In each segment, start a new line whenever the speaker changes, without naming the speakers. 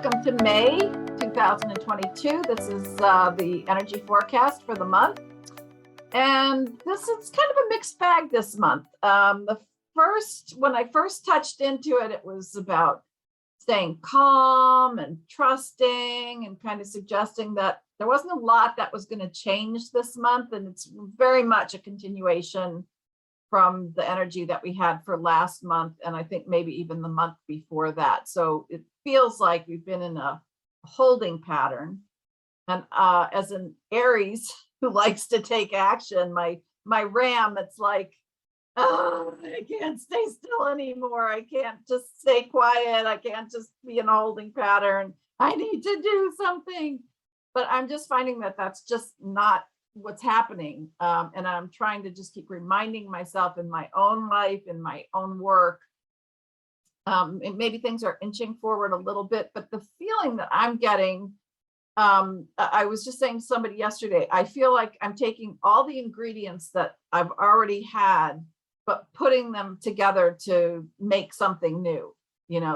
Welcome to May 2022. This is the energy forecast for the month. And this is kind of a mixed bag this month. When I first touched into it, it was about staying calm and trusting and kind of suggesting that there wasn't a lot that was going to change this month. And it's very much a continuation from the energy that we had for last month. And I think maybe even the month before that. So it feels like we've been in a holding pattern. And as an Aries who likes to take action, my Ram, it's like, oh, I can't stay still anymore. I can't just stay quiet. I can't just be in a holding pattern. I need to do something. But I'm just finding that that's just not what's happening. And I'm trying to just keep reminding myself in my own life, in my own work. And maybe things are inching forward a little bit, but the feeling that I'm getting, I was just saying to somebody yesterday, I feel like I'm taking all the ingredients that I've already had, but putting them together to make something new.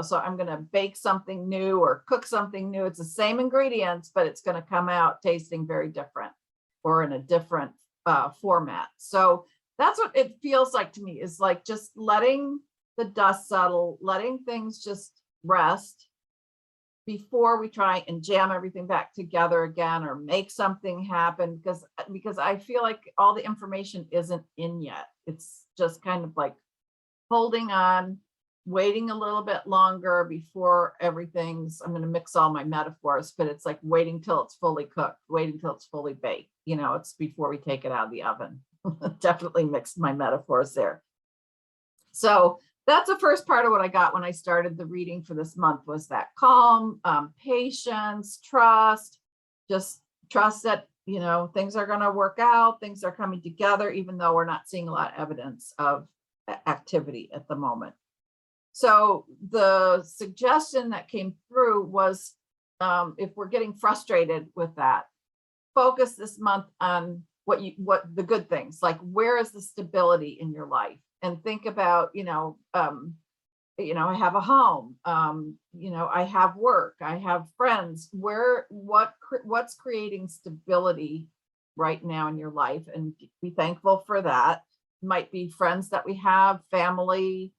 So I'm going to bake something new or cook something new. It's the same ingredients, but it's going to come out tasting very different or in a different format. So that's what it feels like to me, is like just letting the dust settle, letting things just rest before we try and jam everything back together again or make something happen, because I feel like all the information isn't in yet. It's just kind of like holding on, waiting a little bit longer before everything's, I'm going to mix all my metaphors, but it's like waiting till it's fully cooked, waiting till it's fully baked. It's before we take it out of the oven. Definitely mixed my metaphors there. So that's the first part of what I got when I started the reading for this month, was that calm, patience, trust, just trust that, things are going to work out, things are coming together, even though we're not seeing a lot of evidence of activity at the moment. So the suggestion that came through was, if we're getting frustrated with that, focus this month on what the good things, like where is the stability in your life, and think about, I have a home, I have work, I have friends, what's creating stability right now in your life, and be thankful for that. Might be friends that we have, family,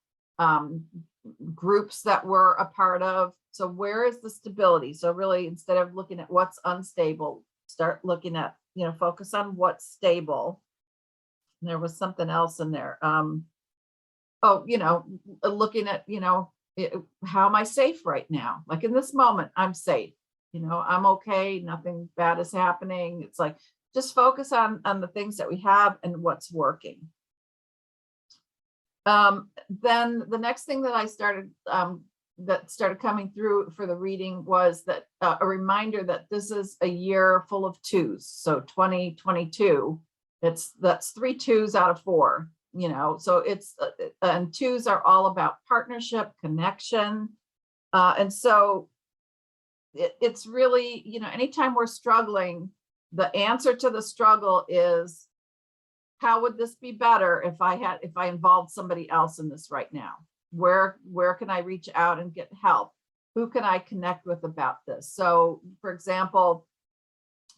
groups that we're a part of. So where is the stability? So really, instead of looking at what's unstable, start looking at, focus on what's stable. And there was something else in there. Looking at, how am I safe right now? Like in this moment, I'm safe, I'm okay. Nothing bad is happening. It's like, just focus on the things that we have and what's working. Then the next thing that I started, that started coming through for the reading was that a reminder that this is a year full of twos. So 2022, that's 3 2s out of 4, so it's, and twos are all about partnership, connection. And so it's really, anytime we're struggling, the answer to the struggle is, how would this be better if I involved somebody else in this right now? Where can I reach out and get help? Who can I connect with about this? So, for example,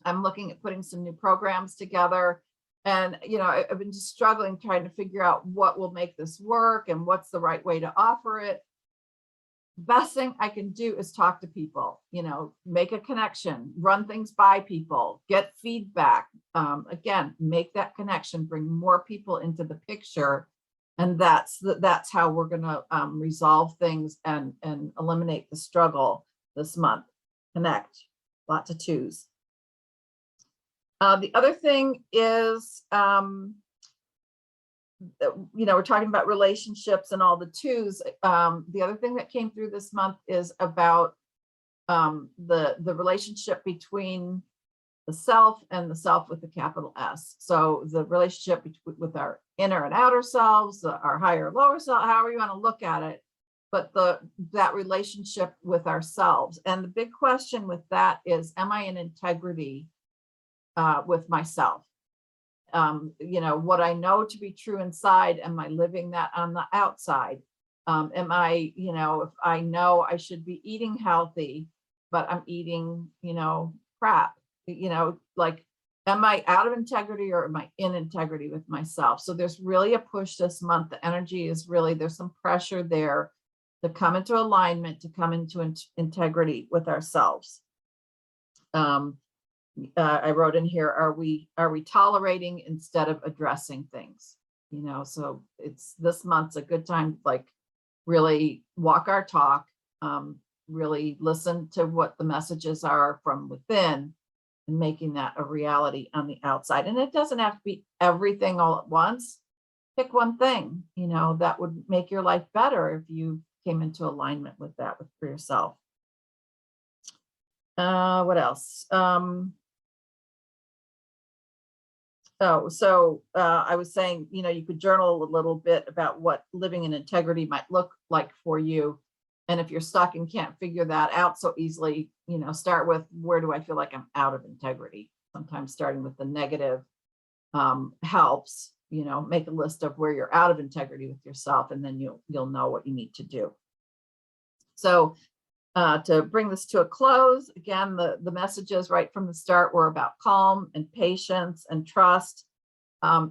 I'm looking at putting some new programs together, and I've been just struggling trying to figure out what will make this work and what's the right way to offer it. Best thing I can do is talk to people, make a connection, run things by people, get feedback. Again, make that connection, bring more people into the picture. And that's how we're going to resolve things and eliminate the struggle this month. Connect, lots of 2s. The other thing is, we're talking about relationships and all the 2s. The other thing that came through this month is about the relationship between the self and the self with the capital S. So the relationship with our inner and outer selves, our higher, lower self, however you want to look at it, but that relationship with ourselves. And the big question with that is, am I in integrity with myself? What I know to be true inside, am I living that on the outside? Am I, if I know I should be eating healthy, but I'm eating, crap, like, am I out of integrity or am I in integrity with myself? So there's really a push this month. The energy is really, there's some pressure there to come into alignment, to come into integrity with ourselves. I wrote in here, are we tolerating instead of addressing things? So it's this month's a good time to like really walk our talk, really listen to what the messages are from within and making that a reality on the outside. And it doesn't have to be everything all at once. Pick one thing, that would make your life better if you came into alignment with that for yourself. What else? I was saying, you could journal a little bit about what living in integrity might look like for you. And if you're stuck and can't figure that out so easily, start with, where do I feel like I'm out of integrity? Sometimes starting with the negative helps, make a list of where you're out of integrity with yourself, and then you'll know what you need to do. So to bring this to a close, again, the messages right from the start were about calm and patience and trust.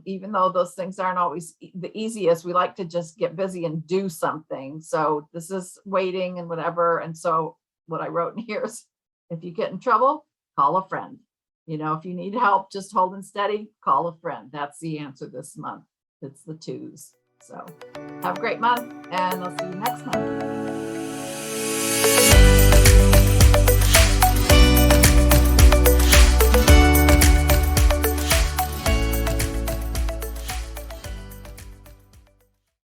Even though those things aren't always the easiest, we like to just get busy and do something. So this is waiting and whatever. And so what I wrote in here is, if you get in trouble, call a friend. If you need help just holding steady, call a friend. That's the answer this month. It's the twos. So have a great month, and I'll see you next month.